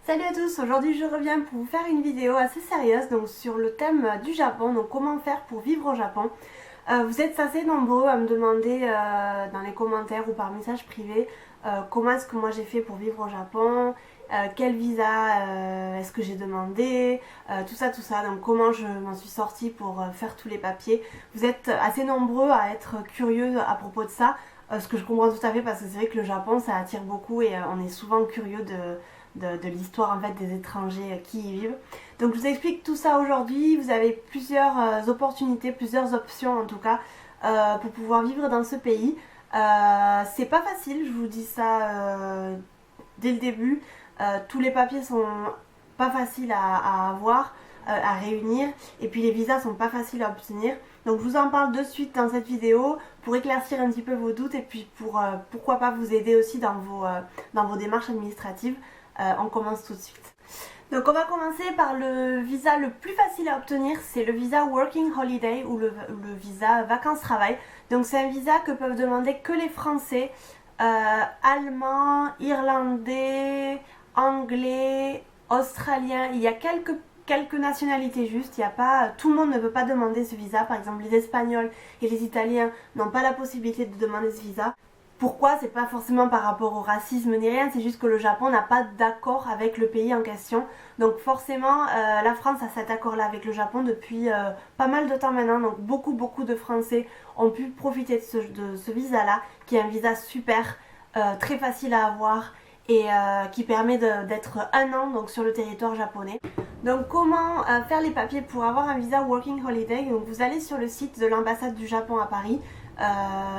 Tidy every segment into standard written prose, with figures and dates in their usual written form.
Salut à tous, aujourd'hui je reviens pour vous faire une vidéo assez sérieuse donc sur le thème du Japon, donc comment faire pour vivre au Japon. Vous êtes assez nombreux à me demander dans les commentaires ou par message privé comment est-ce que moi j'ai fait pour vivre au Japon, quel visa est-ce que j'ai demandé, tout ça, donc comment je m'en suis sortie pour faire tous les papiers. Vous êtes assez nombreux à être curieux à propos de ça, ce que je comprends tout à fait parce que c'est vrai que le Japon ça attire beaucoup et on est souvent curieux de l'histoire en fait des étrangers qui y vivent. Donc je vous explique tout ça aujourd'hui. Vous avez plusieurs opportunités, plusieurs options en tout cas pour pouvoir vivre dans ce pays. C'est pas facile, je vous dis ça dès le début. Tous les papiers sont pas faciles à avoir, à réunir, et puis les visas sont pas faciles à obtenir. Donc je vous en parle de suite dans cette vidéo pour éclaircir un petit peu vos doutes et puis pour pourquoi pas vous aider aussi dans vos démarches administratives. On commence tout de suite. Donc on va commencer par le visa le plus facile à obtenir, c'est le visa Working Holiday ou le visa vacances-travail. Donc c'est un visa que peuvent demander que les Français, Allemands, Irlandais, Anglais, Australiens. Il y a quelques nationalités juste, il y a pas, tout le monde ne peut pas demander ce visa. Par exemple les Espagnols et les Italiens n'ont pas la possibilité de demander ce visa. Pourquoi? C'est pas forcément par rapport au racisme ni rien, c'est juste que le Japon n'a pas d'accord avec le pays en question. Donc forcément, la France a cet accord-là avec le Japon depuis pas mal de temps maintenant. Donc beaucoup de Français ont pu profiter de ce visa-là, qui est un visa super, très facile à avoir et qui permet d'être un an donc, sur le territoire japonais. Donc comment faire les papiers pour avoir un visa Working Holiday? Donc vous allez sur le site de l'ambassade du Japon à Paris.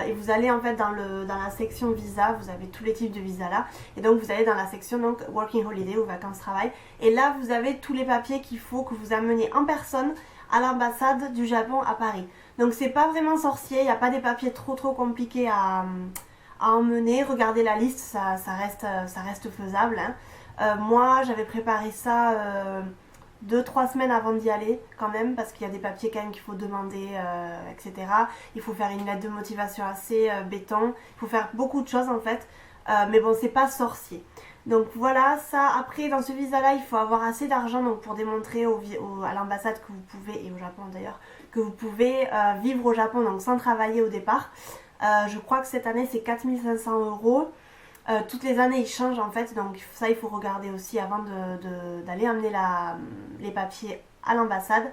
Et vous allez en fait dans la section visa, vous avez tous les types de visa là, et donc vous allez dans la section donc Working Holiday ou vacances travail, et là vous avez tous les papiers qu'il faut que vous ameniez en personne à l'ambassade du Japon à Paris. Donc c'est pas vraiment sorcier, il n'y a pas des papiers trop compliqués à emmener. Regardez la liste, ça reste faisable hein. Moi j'avais préparé ça 2-3 semaines avant d'y aller quand même, parce qu'il y a des papiers quand même qu'il faut demander, etc. Il faut faire une lettre de motivation assez béton, il faut faire beaucoup de choses en fait, mais bon c'est pas sorcier. Donc voilà, ça après dans ce visa là il faut avoir assez d'argent donc pour démontrer à l'ambassade que vous pouvez, et au Japon d'ailleurs, que vous pouvez vivre au Japon donc sans travailler au départ. Je crois que cette année c'est 4 500 €. Toutes les années ils changent en fait, donc ça il faut regarder aussi avant d'aller amener les papiers à l'ambassade.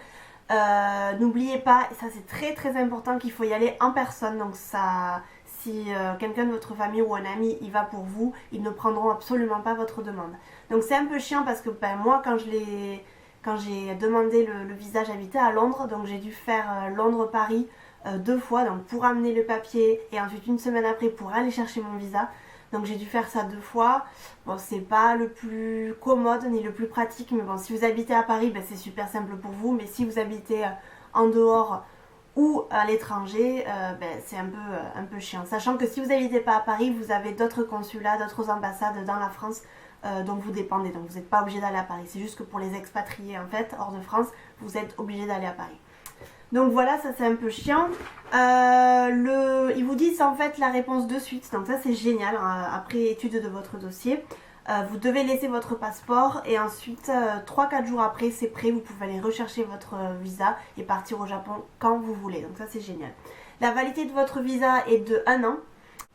N'oubliez pas, et ça c'est très important, qu'il faut y aller en personne. Donc ça, si quelqu'un de votre famille ou un ami y va pour vous, ils ne prendront absolument pas votre demande. Donc c'est un peu chiant parce que moi quand j'ai demandé le visa, j'habitais à Londres, donc j'ai dû faire Londres-Paris 2 fois, donc pour amener le papier et ensuite une semaine après pour aller chercher mon visa. Donc j'ai dû faire ça 2 fois. Bon, c'est pas le plus commode ni le plus pratique, mais bon, si vous habitez à Paris, ben, c'est super simple pour vous. Mais si vous habitez en dehors ou à l'étranger, ben, c'est un peu chiant. Sachant que si vous n'habitez pas à Paris, vous avez d'autres consulats, d'autres ambassades dans la France dont vous dépendez. Donc vous n'êtes pas obligé d'aller à Paris. C'est juste que pour les expatriés en fait, hors de France, vous êtes obligé d'aller à Paris. Donc voilà, ça c'est un peu chiant. Ils vous disent en fait la réponse de suite, donc ça c'est génial, après étude de votre dossier. Vous devez laisser votre passeport et ensuite 3-4 jours après c'est prêt, vous pouvez aller rechercher votre visa et partir au Japon quand vous voulez, donc ça c'est génial. La validité de votre visa est de 1 an,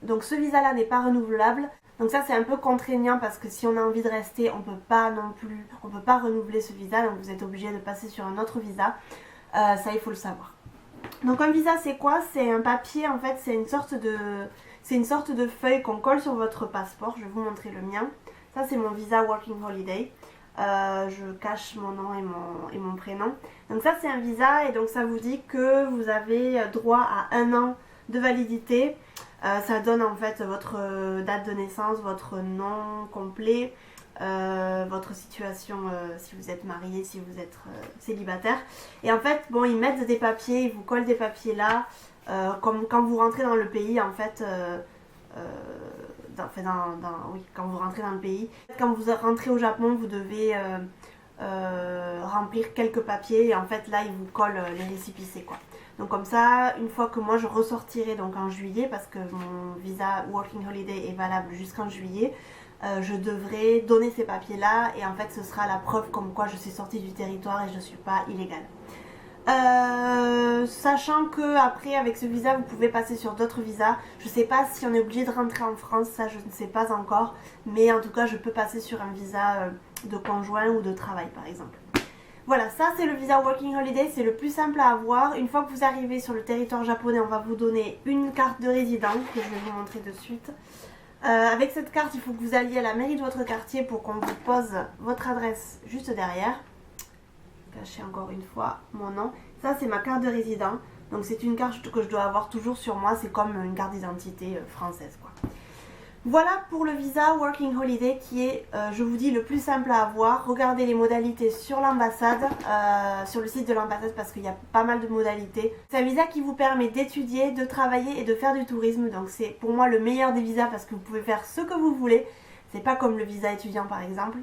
donc ce visa là n'est pas renouvelable. Donc ça c'est un peu contraignant parce que si on a envie de rester, on peut pas renouveler ce visa, donc vous êtes obligé de passer sur un autre visa. Ça il faut le savoir. Donc un visa c'est quoi? C'est un papier en fait, c'est une sorte de feuille qu'on colle sur votre passeport. Je vais vous montrer le mien. Ça c'est mon visa Working Holiday. Je cache mon nom et mon prénom. Donc ça c'est un visa et donc ça vous dit que vous avez droit à 1 an de validité. Ça donne en fait votre date de naissance, votre nom complet, votre situation, si vous êtes marié, si vous êtes célibataire. Et en fait, bon, ils mettent des papiers, ils vous collent des papiers là, comme quand vous rentrez dans le pays, en fait, quand vous rentrez dans le pays. Quand vous rentrez au Japon, vous devez remplir quelques papiers et en fait là, ils vous collent les récépissés, quoi. Donc comme ça, une fois que moi je ressortirai donc en juillet, parce que mon visa Working Holiday est valable jusqu'en juillet, je devrais donner ces papiers là et en fait ce sera la preuve comme quoi je suis sortie du territoire et je ne suis pas illégale. Sachant que après avec ce visa vous pouvez passer sur d'autres visas. Je sais pas si on est obligé de rentrer en France, ça je ne sais pas encore, mais en tout cas je peux passer sur un visa de conjoint ou de travail par exemple. Voilà, ça c'est le visa Working Holiday, c'est le plus simple à avoir. Une fois que vous arrivez sur le territoire japonais, on va vous donner une carte de résident que je vais vous montrer de suite. Avec cette carte, il faut que vous alliez à la mairie de votre quartier pour qu'on vous pose votre adresse juste derrière. Cacher encore une fois mon nom. Ça c'est ma carte de résident. Donc c'est une carte que je dois avoir toujours sur moi. C'est comme une carte d'identité française quoi. Voilà pour le visa Working Holiday qui est, je vous dis, le plus simple à avoir. Regardez les modalités sur l'ambassade, sur le site de l'ambassade parce qu'il y a pas mal de modalités. C'est un visa qui vous permet d'étudier, de travailler et de faire du tourisme. Donc c'est pour moi le meilleur des visas parce que vous pouvez faire ce que vous voulez. C'est pas comme le visa étudiant par exemple.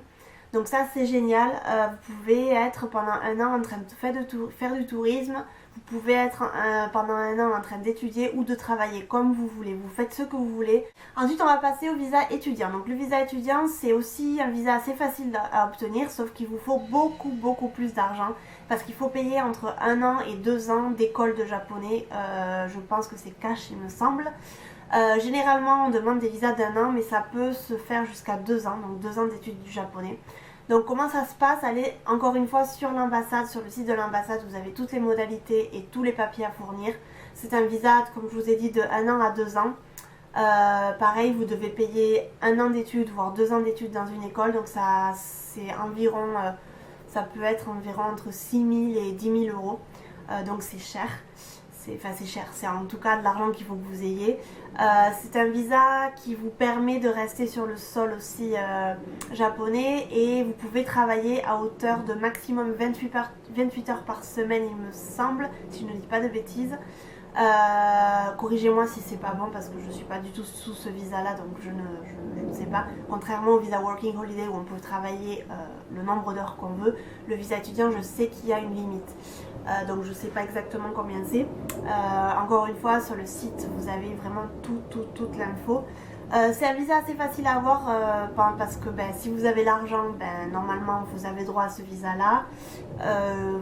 Donc ça c'est génial, vous pouvez être pendant un an en train de faire du tourisme, vous pouvez être pendant un an en train d'étudier ou de travailler comme vous voulez, vous faites ce que vous voulez. Ensuite on va passer au visa étudiant. Donc le visa étudiant c'est aussi un visa assez facile à obtenir sauf qu'il vous faut beaucoup plus d'argent parce qu'il faut payer entre 1 an et 2 ans d'école de japonais, je pense que c'est cash il me semble. Généralement on demande des visas d'1 an mais ça peut se faire jusqu'à 2 ans, donc 2 ans d'études du japonais. Donc comment ça se passe? Allez encore une fois sur l'ambassade, sur le site de l'ambassade, vous avez toutes les modalités et tous les papiers à fournir. C'est un visa, comme je vous ai dit, de 1 an à 2 ans. Pareil, vous devez payer 1 an d'études, voire 2 ans d'études dans une école. Donc ça, c'est environ, ça peut être environ entre 6 000 et 10 000 euros. Donc c'est cher. C'est cher, c'est en tout cas de l'argent qu'il faut que vous ayez. C'est un visa qui vous permet de rester sur le sol aussi japonais et vous pouvez travailler à hauteur de maximum 28 heures par semaine il me semble, si je ne dis pas de bêtises. Corrigez-moi si c'est pas bon parce que je suis pas du tout sous ce visa là donc je ne sais pas. Contrairement au visa Working Holiday où on peut travailler le nombre d'heures qu'on veut, le visa étudiant je sais qu'il y a une limite. Donc je sais pas exactement combien c'est. Encore une fois sur le site vous avez vraiment toute l'info. C'est un visa assez facile à avoir parce que si vous avez l'argent, normalement vous avez droit à ce visa là.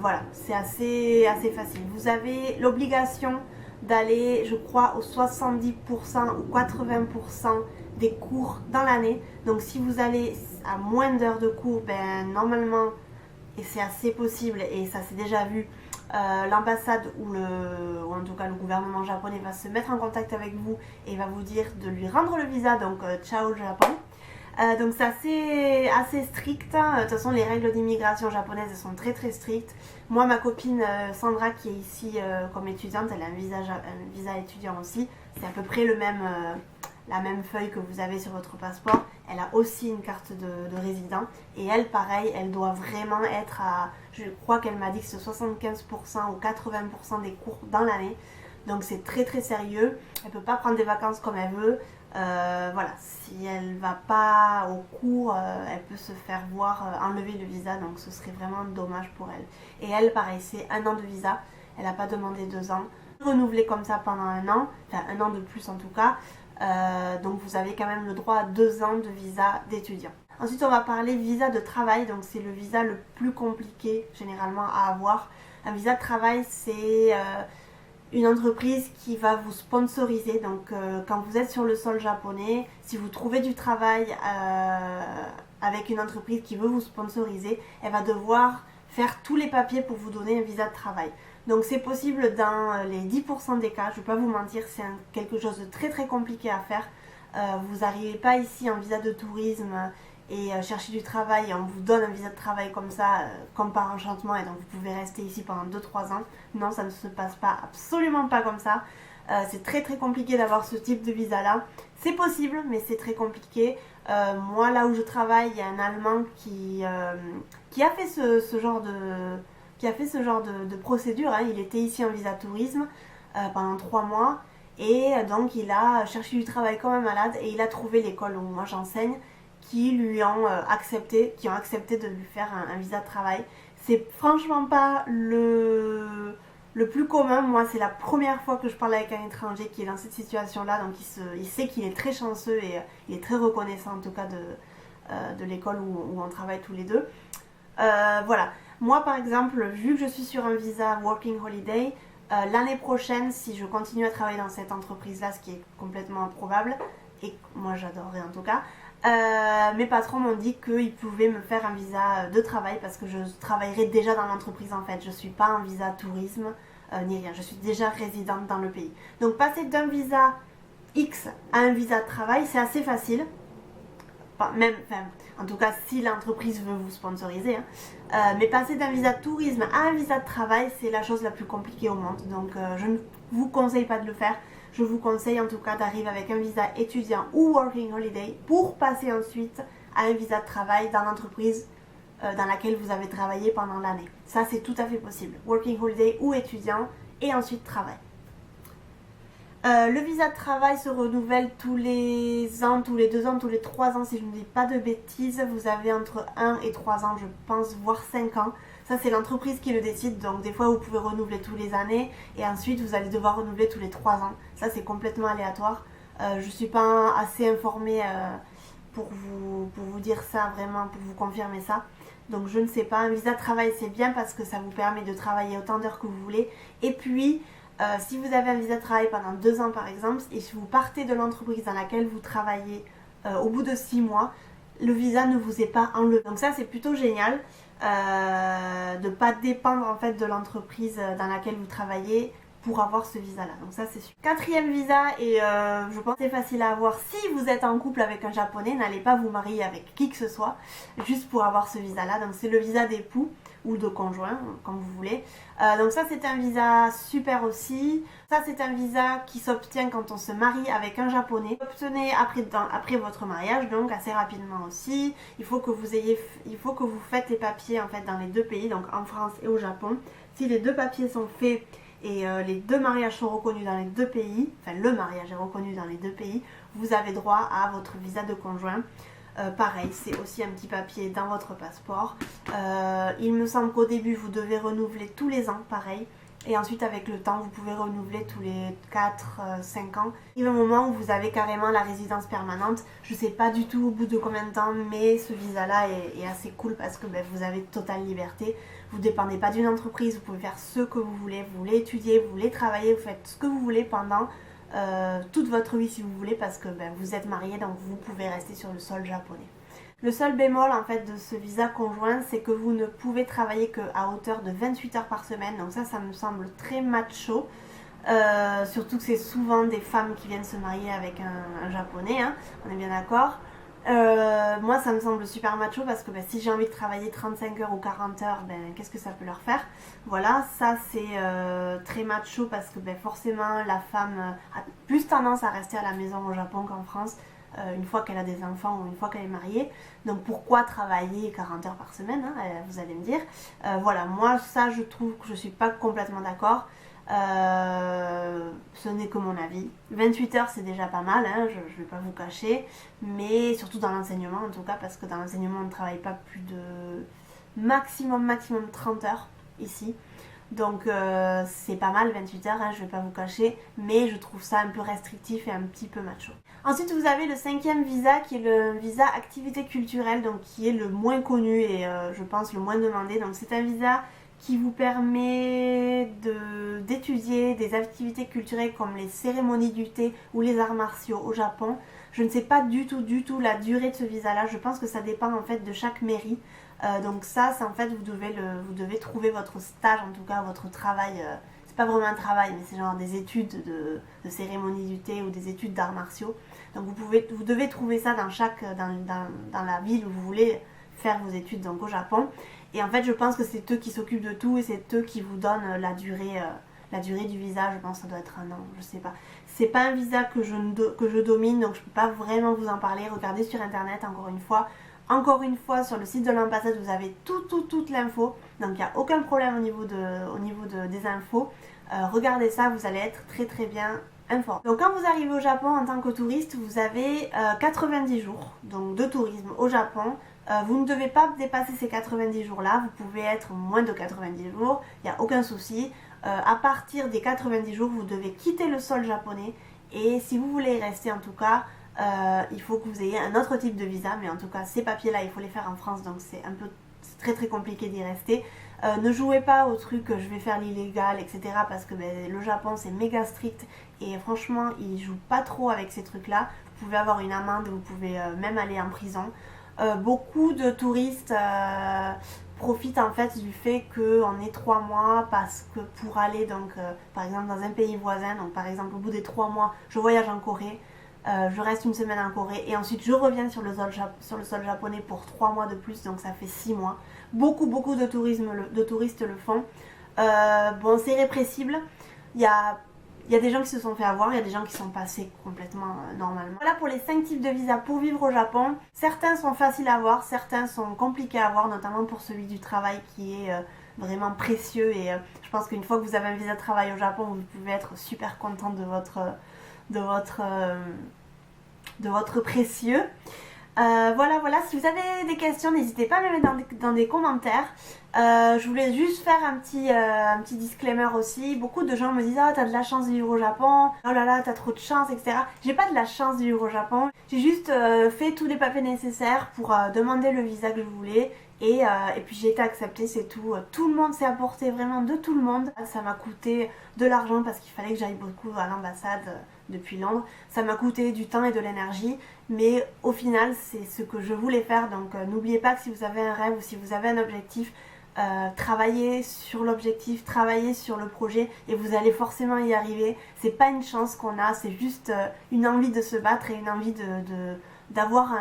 Voilà, c'est assez facile. Vous avez l'obligation d'aller, je crois, aux 70% ou 80% des cours dans l'année. Donc si vous allez à moins d'heures de cours, normalement, et c'est assez possible et ça s'est déjà vu, l'ambassade ou en tout cas le gouvernement japonais va se mettre en contact avec vous et va vous dire de lui rendre le visa, donc ciao Japon. Donc c'est assez strict, de toute façon les règles d'immigration japonaises elles sont très strictes. Moi ma copine Sandra qui est ici comme étudiante, elle a un visa étudiant aussi, c'est à peu près la même feuille que vous avez sur votre passeport. Elle a aussi une carte de résident et elle pareil, elle doit vraiment être à, je crois qu'elle m'a dit que c'est 75% ou 80% des cours dans l'année. Donc c'est très sérieux, elle peut pas prendre des vacances comme elle veut. Voilà, si elle va pas au cours, elle peut se faire enlever le visa, donc ce serait vraiment dommage pour elle. Et elle, pareil, c'est 1 an de visa, elle n'a pas demandé 2 ans. Renouvelé comme ça pendant 1 an, enfin 1 an de plus en tout cas, donc vous avez quand même le droit à 2 ans de visa d'étudiant. Ensuite on va parler visa de travail, donc c'est le visa le plus compliqué généralement à avoir. Un visa de travail c'est une entreprise qui va vous sponsoriser, donc quand vous êtes sur le sol japonais, si vous trouvez du travail avec une entreprise qui veut vous sponsoriser, elle va devoir faire tous les papiers pour vous donner un visa de travail. Donc c'est possible dans les 10% des cas, je ne vais pas vous mentir, c'est quelque chose de très compliqué à faire. Vous n'arrivez pas ici en visa de tourisme et chercher du travail et on vous donne un visa de travail comme ça, comme par enchantement et donc vous pouvez rester ici pendant 2-3 ans. Non, ça ne se passe pas, absolument pas comme ça. C'est très compliqué d'avoir ce type de visa là. C'est possible mais c'est très compliqué. Moi là où je travaille, il y a un Allemand qui a fait ce genre de procédure, hein. Il était ici en visa tourisme pendant 3 mois et donc il a cherché du travail comme un malade et il a trouvé l'école où moi j'enseigne qui lui ont accepté de lui faire un visa de travail. C'est franchement pas le Le plus commun, moi, c'est la première fois que je parle avec un étranger qui est dans cette situation-là, donc il sait qu'il est très chanceux et il est très reconnaissant en tout cas de l'école où on travaille tous les deux. Voilà. Moi, par exemple, vu que je suis sur un visa Working Holiday, l'année prochaine, si je continue à travailler dans cette entreprise-là, ce qui est complètement improbable, et moi j'adorerais en tout cas, mes patrons m'ont dit qu'ils pouvaient me faire un visa de travail parce que je travaillerai déjà dans l'entreprise en fait. Je ne suis pas en visa tourisme ni rien, je suis déjà résidente dans le pays. Donc passer d'un visa X à un visa de travail, c'est assez facile. Même, en tout cas si l'entreprise veut vous sponsoriser, hein. Mais passer d'un visa de tourisme à un visa de travail, c'est la chose la plus compliquée au monde. Donc je ne vous conseille pas de le faire. Je vous conseille en tout cas d'arriver avec un visa étudiant ou working holiday pour passer ensuite à un visa de travail dans l'entreprise dans laquelle vous avez travaillé pendant l'année. Ça c'est tout à fait possible. Working holiday ou étudiant et ensuite travail. Le visa de travail se renouvelle tous les ans, tous les 2 ans, tous les 3 ans si je ne dis pas de bêtises. Vous avez entre 1 et 3 ans je pense, voire 5 ans. Ça c'est l'entreprise qui le décide, donc des fois vous pouvez renouveler tous les années et ensuite vous allez devoir renouveler tous les 3 ans. Ça c'est complètement aléatoire. Je ne suis pas assez informée pour vous dire ça vraiment, pour vous confirmer ça. Donc je ne sais pas, un visa de travail c'est bien parce que ça vous permet de travailler autant d'heures que vous voulez. Et puis si vous avez un visa de travail pendant 2 ans par exemple, et si vous partez de l'entreprise dans laquelle vous travaillez au bout de 6 mois, le visa ne vous est pas enlevé. Donc ça c'est plutôt génial, de ne pas dépendre en fait de l'entreprise dans laquelle vous travaillez pour avoir ce visa là. Donc ça c'est super. Quatrième visa, et je pense que c'est facile à avoir si vous êtes en couple avec un japonais, n'allez pas vous marier avec qui que ce soit juste pour avoir ce visa là. Donc c'est le visa d'époux ou de conjoint, comme vous voulez. Donc ça c'est un visa super aussi. Ça c'est un visa qui s'obtient quand on se marie avec un japonais. Obtenez après votre mariage, donc assez rapidement aussi. Il faut que vous faites les papiers en fait dans les 2 pays, donc en France et au Japon. Si les 2 papiers sont faits et les 2 mariages sont reconnus dans les 2 pays, enfin le mariage est reconnu dans les 2 pays, vous avez droit à votre visa de conjoint. Pareil, c'est aussi un petit papier dans votre passeport. Il me semble qu'au début vous devez renouveler tous les ans, pareil. Et ensuite avec le temps vous pouvez renouveler tous les 4-5 ans. Il y a un moment où vous avez carrément la résidence permanente. Je ne sais pas du tout au bout de combien de temps, mais ce visa là est assez cool parce que vous avez totale liberté. Vous ne dépendez pas d'une entreprise, vous pouvez faire ce que vous voulez étudier, vous voulez travailler, vous faites ce que vous voulez pendant toute votre vie si vous voulez, parce que vous êtes marié, donc vous pouvez rester sur le sol japonais. Le seul bémol en fait de ce visa conjoint, c'est que vous ne pouvez travailler qu'à hauteur de 28 heures par semaine, donc ça me semble très macho. Surtout que c'est souvent des femmes qui viennent se marier avec un japonais, hein, on est bien d'accord. Moi ça me semble super macho parce que si j'ai envie de travailler 35 heures ou 40 heures, qu'est-ce que ça peut leur faire? Voilà, ça c'est très macho parce que forcément la femme a plus tendance à rester à la maison au Japon qu'en France, une fois qu'elle a des enfants ou une fois qu'elle est mariée. Donc pourquoi travailler 40 heures par semaine, hein, vous allez me dire. Voilà, moi ça je trouve que je suis pas complètement d'accord. Ce n'est que mon avis. 28 heures c'est déjà pas mal, hein, je ne vais pas vous cacher, mais surtout dans l'enseignement en tout cas, parce que dans l'enseignement on ne travaille pas plus de maximum 30 heures ici. Donc c'est pas mal 28 heures, hein, je vais pas vous cacher, mais je trouve ça un peu restrictif et un petit peu macho. Ensuite vous avez le 5e visa qui est le visa activité culturelle, donc qui est le moins connu et je pense le moins demandé. Donc c'est un visa qui vous permet d'étudier des activités culturelles comme les cérémonies du thé ou les arts martiaux au Japon. Je ne sais pas du tout la durée de ce visa là, je pense que ça dépend en fait de chaque mairie. Donc ça c'est en fait vous devez trouver votre stage, en tout cas votre travail, c'est pas vraiment un travail mais c'est genre des études de cérémonie du thé ou des études d'arts martiaux. Donc vous devez trouver ça dans la ville où vous voulez faire vos études, donc au Japon. Et en fait je pense que c'est eux qui s'occupent de tout et c'est eux qui vous donnent la durée du visa. Je pense que ça doit être 1 an, je sais pas. C'est pas un visa que je domine, donc je peux pas vraiment vous en parler. Regardez sur internet encore une fois. Encore une fois, sur le site de l'ambassade, vous avez toute l'info. Donc il n'y a aucun problème au niveau des infos. Regardez ça, vous allez être très bien informé. Donc quand vous arrivez au Japon en tant que touriste, vous avez 90 jours donc, de tourisme au Japon. Vous ne devez pas dépasser ces 90 jours là, vous pouvez être moins de 90 jours, il n'y a aucun souci. À partir des 90 jours vous devez quitter le sol japonais et si vous voulez y rester en tout cas, il faut que vous ayez un autre type de visa, mais en tout cas ces papiers là il faut les faire en France, donc c'est très compliqué d'y rester. Ne jouez pas au truc je vais faire l'illégal etc, parce que le Japon c'est méga strict et franchement ils jouent pas trop avec ces trucs là. Vous pouvez avoir une amende, vous pouvez même aller en prison. Beaucoup de touristes profitent en fait du fait qu'on ait 3 mois parce que pour aller donc par exemple dans un pays voisin, donc par exemple au bout des 3 mois je voyage en Corée, je reste une semaine en Corée et ensuite je reviens sur le sol japonais pour 3 mois de plus, donc ça fait 6 mois. Beaucoup de touristes le font. Bon, c'est répressible. Il y a des gens qui se sont fait avoir, il y a des gens qui sont passés complètement normalement. Voilà pour les 5 types de visas pour vivre au Japon. Certains sont faciles à avoir, certains sont compliqués à avoir, notamment pour celui du travail qui est vraiment précieux. Et je pense qu'une fois que vous avez un visa de travail au Japon, vous pouvez être super content de votre précieux. Voilà, si vous avez des questions, n'hésitez pas à me les mettre dans des commentaires. Je voulais juste faire un petit disclaimer aussi. Beaucoup de gens me disent « Oh, t'as de la chance de vivre au Japon, oh là là, t'as trop de chance, etc. » J'ai pas de la chance de vivre au Japon. J'ai juste fait tous les papiers nécessaires pour demander le visa que je voulais. Et puis j'ai été acceptée, c'est tout. Tout le monde s'est apporté, vraiment de tout le monde. Ça m'a coûté de l'argent parce qu'il fallait que j'aille beaucoup à l'ambassade depuis Londres. Ça m'a coûté du temps et de l'énergie, mais au final c'est ce que je voulais faire. Donc n'oubliez pas que si vous avez un rêve ou si vous avez un objectif, travaillez sur l'objectif, travaillez sur le projet et vous allez forcément y arriver. C'est pas une chance qu'on a, c'est juste une envie de se battre et une envie d'avoir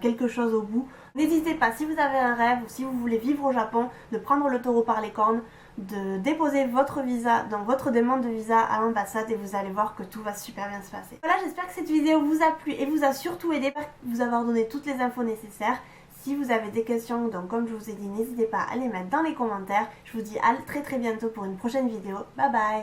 quelque chose au bout. N'hésitez pas, si vous avez un rêve ou si vous voulez vivre au Japon, de prendre le taureau par les cornes, de déposer votre visa, donc votre demande de visa à l'ambassade et vous allez voir que tout va super bien se passer. Voilà, j'espère que cette vidéo vous a plu et vous a surtout aidé pour vous avoir donné toutes les infos nécessaires. Si vous avez des questions, donc comme je vous ai dit, n'hésitez pas à les mettre dans les commentaires. Je vous dis à très bientôt pour une prochaine vidéo. Bye bye!